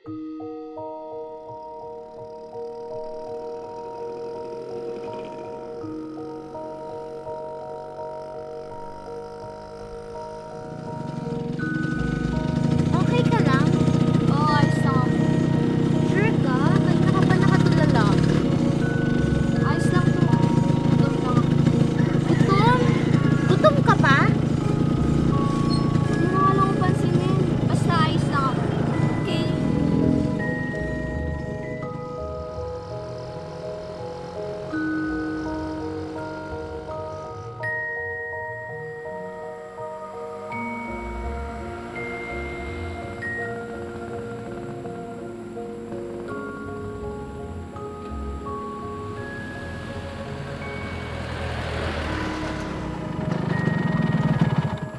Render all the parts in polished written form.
Okay ka lang? Oo, ayos lang ako. Sure ka? Kanina ka pa nakatulala. Ayos lang to. Gutom lang ako. Gutom? Gutom ka pa? Hindi mo nga lang ako pansinin. Basta ayos lang ako. Okay?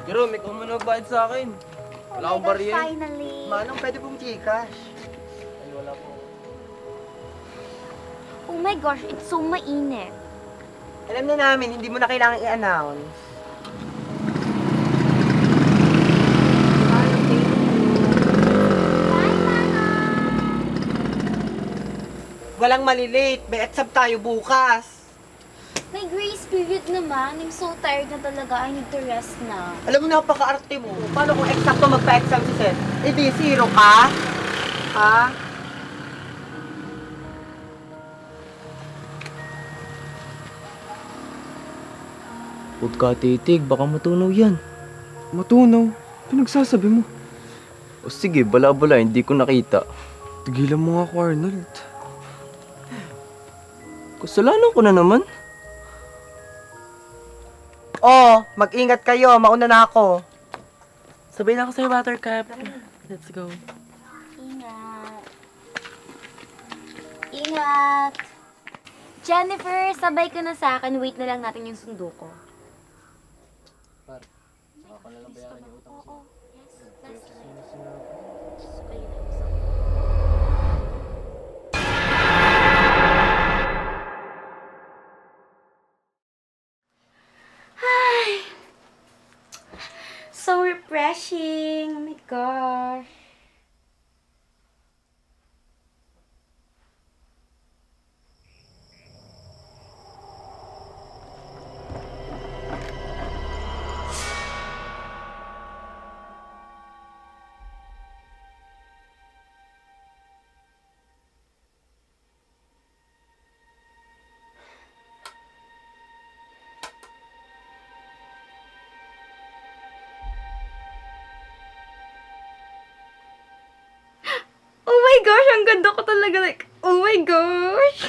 Jerome, ikaw muna magbayad sa akin. Wala akong barya. Finally. Manong, pwede pong Gcash. Ay, wala po. Oh my gosh, it's so mainit. Alam na namin, hindi mo na kailangan i-announce. Bye, Mama! Walang malilate. May exam tayo bukas. May grace period naman. I'm so tired na talaga. I need to rest na. Alam mo, napaka-arte mo. Paano kung eksakto magpa-exam si Seth? Eh di, zero ka? Ha? Huwag ka titig, baka matunaw yan. Matunaw? Pinagsasabi mo. O sige, bala-bala, hindi ko nakita. Tigilan mo nga ako, Arnold. Kasalanan ko na naman. Oh, mag-ingat kayo. Mauna na ako. Sabay na ako sa'yo, Buttercup. Let's go. Ingat. Ingat. Jennifer, sabay ka na sa akin. Wait na lang natin yung sundo ko. Oo. Yes. Ayun na, isa. Ay. So refreshing. Oh my gosh. Oh my gosh, ang ganda ko talaga. Like, oh my gosh.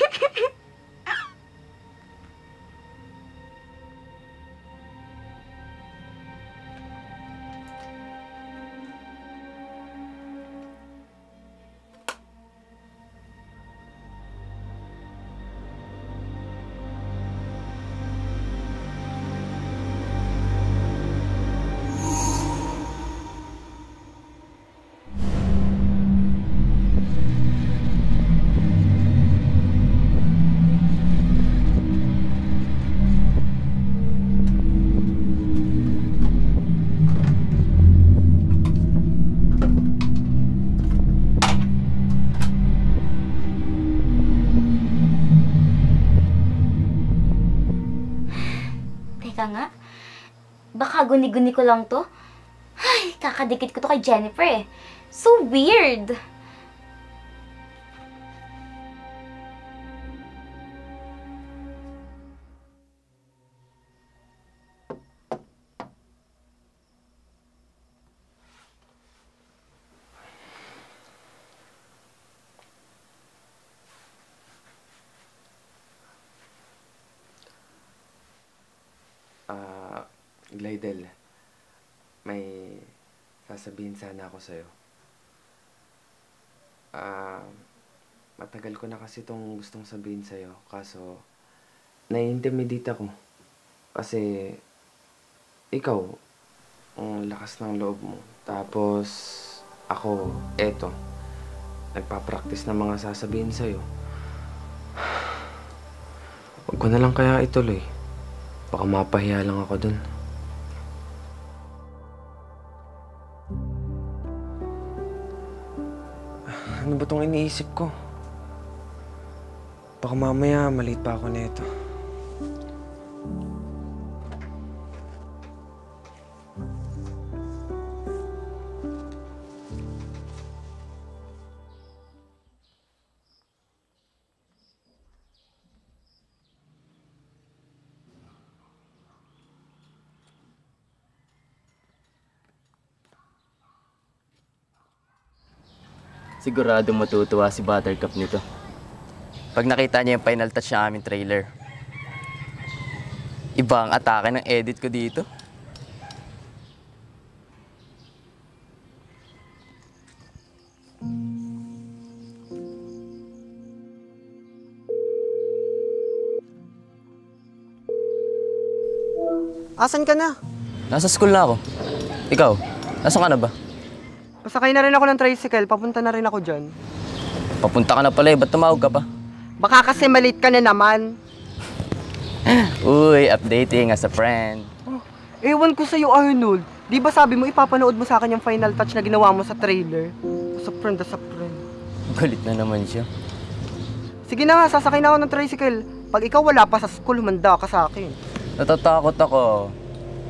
Teka nga. Baka guni-guni ko lang to. Ay, kakadikit ko to kay Jennifer eh. So weird. Glidel, may sasabihin sana ako sa'yo. Matagal ko na kasi itong gustong sabihin sa'yo, kaso nai-intimidate ako. Kasi ikaw, ang lakas ng loob mo. Tapos ako, eto, nagpa-practice ng mga sasabihin sa'yo. Huwag ko na lang kaya ituloy. Baka mapahiya lang ako dun. Ano ba itong iniisip ko? Baka mamaya maliit pa ako nito. Siguradong matutuwa si Buttercup nito. Pag nakita niya yung final touch ng aming trailer. Iba ang atake ng edit ko dito. Asan ka na? Nasa school na ako. Ikaw, nasaan ka na ba? Pasakay na rin ako ng tricycle, papunta na rin ako dyan. Papunta ka na pala eh, ba't tumawag ka pa? Baka kasi malate ka na naman. Uy, updating as a friend. Ewan ko sa'yo, Arnold. Di ba sabi mo ipapanood mo sa akin yung final touch na ginawa mo sa trailer? As a friend, as a friend. Galit na naman siya. Sige na nga, sasakay na ako ng tricycle. Pag ikaw wala pa sa school, humanda ka sa akin. Natatakot ako.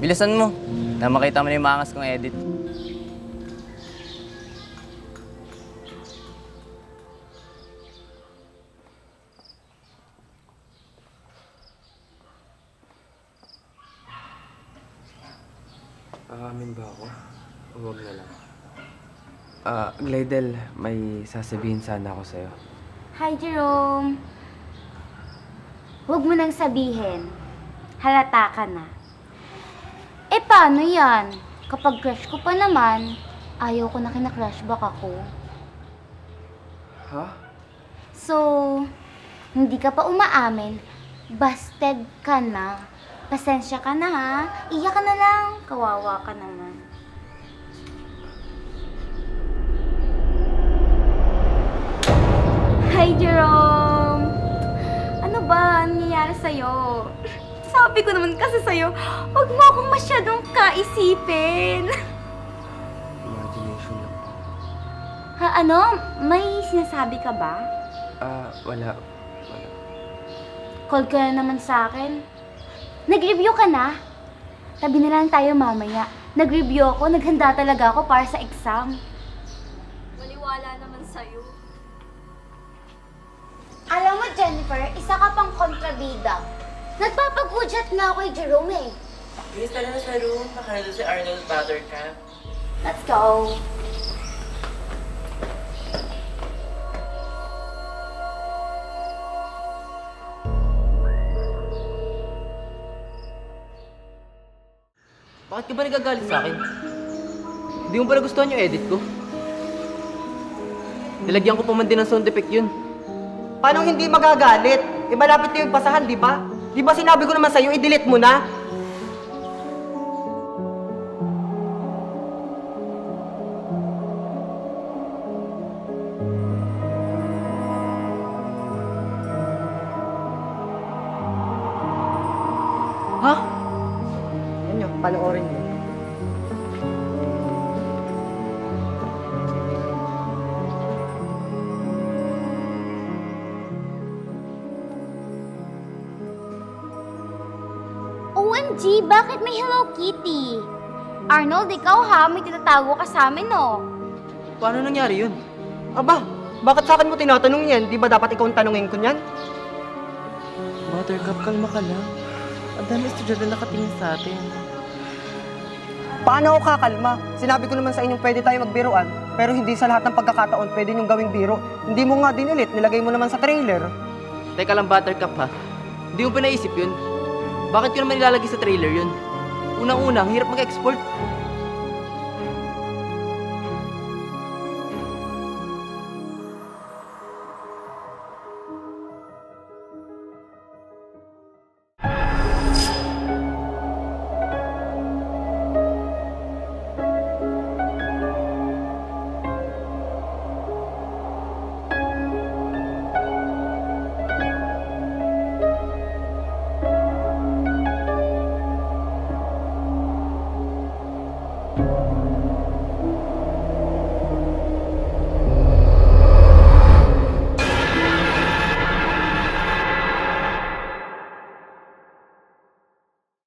Bilisan mo, na makita mo na yung mangas kong edit. Aamin ba ako? O wag na lang. Glidel, may sasabihin sana ako sa'yo. Hi, Jerome. Huwag mo nang sabihin. Halata ka na. Eh, paano yan? Kapag crush ko pa naman, ayaw ko na kina-crush back ako. Ha? So, hindi ka pa umaamin, busted ka na. Pasensya ka na ha. Iyak ka na lang. Kawawa ka naman. Hi, Jerome! Ano ba ang nangyayari sa'yo? Sabi ko naman kasi sa'yo, huwag mo akong masyadong kaisipin. Imagination lang po. Ha, ano? May sinasabi ka ba? Wala. Call ka na naman sa akin. Nag-review ka na? Tabi na lang tayo mamaya. Nag-review ako, naghanda talaga ako para sa exam. Maniwala naman sa'yo. Alam mo, Jennifer, isa ka pang kontrabida. Nagpapagudyat na ako kay Jerome eh. Please, tala na sa room. Baka na si Arnold Buttercup. Let's go. Bakit ka ba nagagalit sa akin? Hindi mo pala gustuhan yung edit ko? Nilagyan ko pa man din ng sound effect yun. Paano hindi magagalit? Malapit na yung basahan, di ba? Di ba sinabi ko naman sa'yo, i-delete mo na? Ha? Yan yun, panoorin mo. OMG, bakit may Hello Kitty? Arnold, ikaw ha, may tinatago ka sa amin, no? Paano nangyari yun? Aba, bakit sa akin mo tinatanong yan? Di ba dapat ikaw ang tanungin ko niyan? Buttercup, kalma ka lang. Ang dami estudyante na nakatingin sa atin. Paano ako kakalma? Sinabi ko naman sa inyong pwede tayo magbiruan, pero hindi sa lahat ng pagkakataon pwede niyong gawing biro. Hindi mo nga dinilit, nilagay mo naman sa trailer. Teka lang, Buttercup ha. Hindi mo pa naisip yun? Bakit ko naman ilalagay sa trailer yun? Unang-una, ang hirap mag-export.